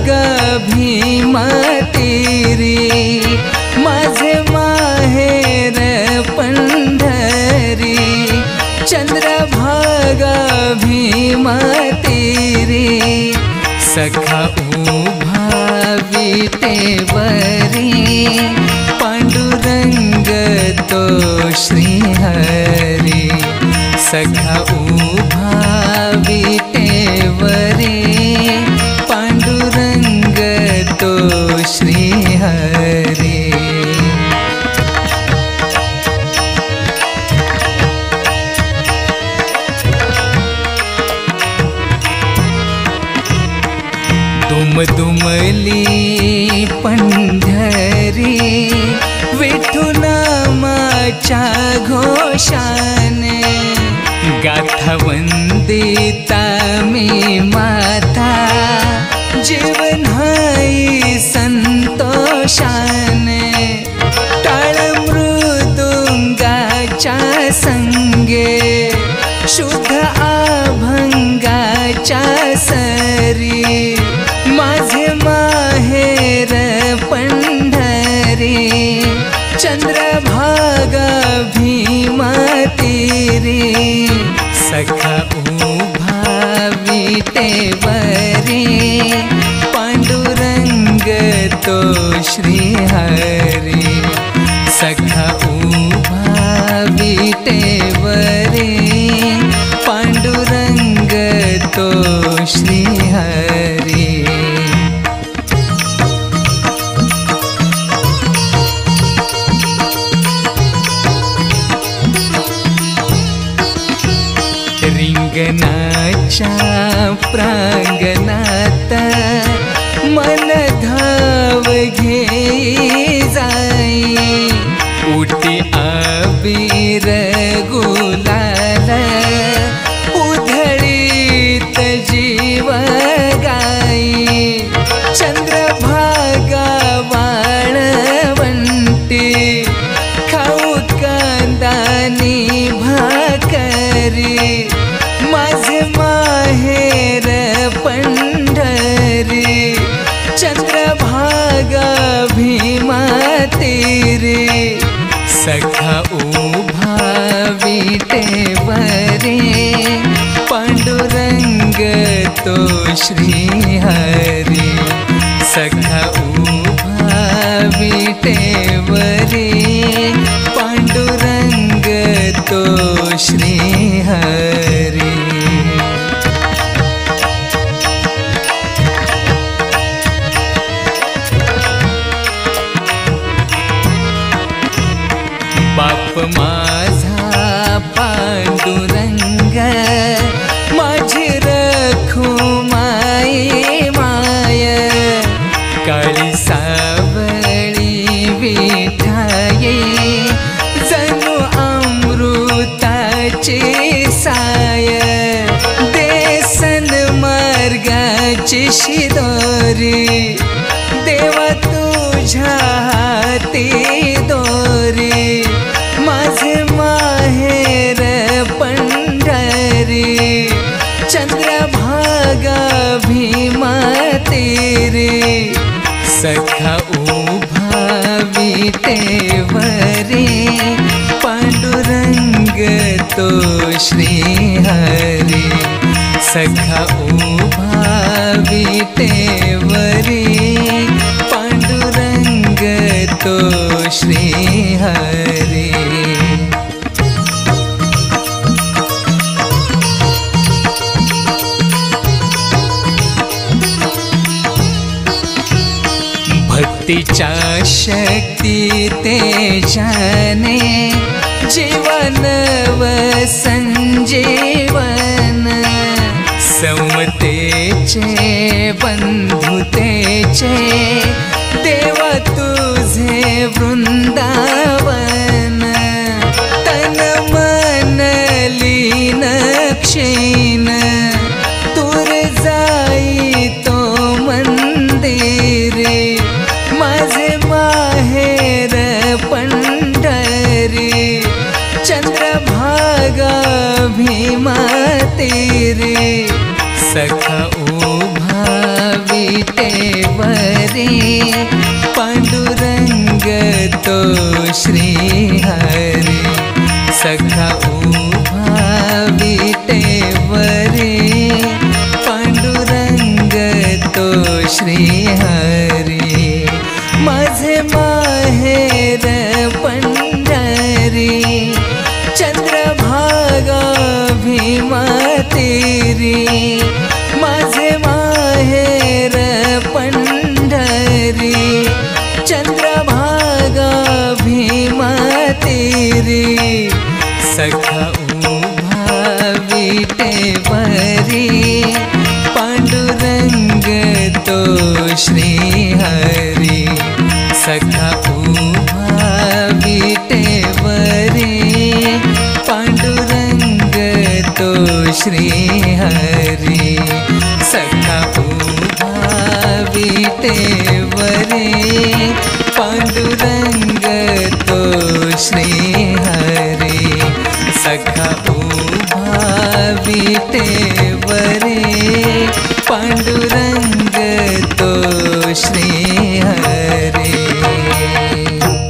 चंद्रभागा भीमा तीरी माझे माहेर पंढरी चंद्रभागा भीमा तीरी सखा उभा विटेवरी पांडुरंग तो श्रीहरी सखा उभा विटेवरी पांडुरंग तो श्रीहरी दुमदुमली पंढरी विठू नामाच्या घोषाने गाथा वंदिता मी माता जीवन हाई संतोषाने टाळ मृदुंगाच्या संगे शुद्ध अभंगाच्या सरी माझे माहेर पंढरी चंद्रभागा भीमा तीरी सखा उभा विटेवरी पांडुरंग तो श्रीहरी सखा उभा विटेवरी पांडुरंग तो श्रीहरी रिंगणाच्या प्रांगणात मन धाव घेई जाई उटी अबीर गुलाल उधळीत जीव गाई चंद्रभागा वाळवंटी खाऊ कांदानी भाकरी माझे माहेर पंढरी चंद्रभागा भीमा तीरी सखा उभा विटेवरी पांडुरंग तो श्रीहरी सखा उभा विटेवरी पांडुरंग तो श्रीहरी बाप माझा पांडुरंग माझी रखुमाई माय काळी सावळी विठाई जणू अमृताची साय देसन मार्गाची शिदोरी देवा तुझ्या हाती दोरी माझे माहेर पंढरी चंद्रभागा भीमा तीरी सखा उभा विटेवरी पांडुरंग तो श्रीहरी सखा उभा विटेवरी पांडुरंग तो श्रीहरी भक्तीच्या शक्ती तेजाने जीवन व संजीवन समतेचे बंधुतेचे देवा तुझे वृंदावन तन मन लीन क्षीण दूर जाई तो मंदिरी माझे माहेर पंढरी चंद्रभागा भीमा तीरी सखा उभा विटे पांडुरंग तो श्रीहरी सखा उभा विटेवरी पांडुरंग तो श्रीहरी माझे माहेर पंढरी चंद्रभागा भीमा तेरी माझे माहेर पंढरी चंद्रभागा भीमा तेरी सखा उभा विटेवरी पांडुरंग तो श्रीहरी सखा उभा विटेवरी पांडुरंग तो श्रीहरी सखा उभा विटेवरी पांडुरंग तो श्रीहरी सखा उभा विटेवरी पांडुरंग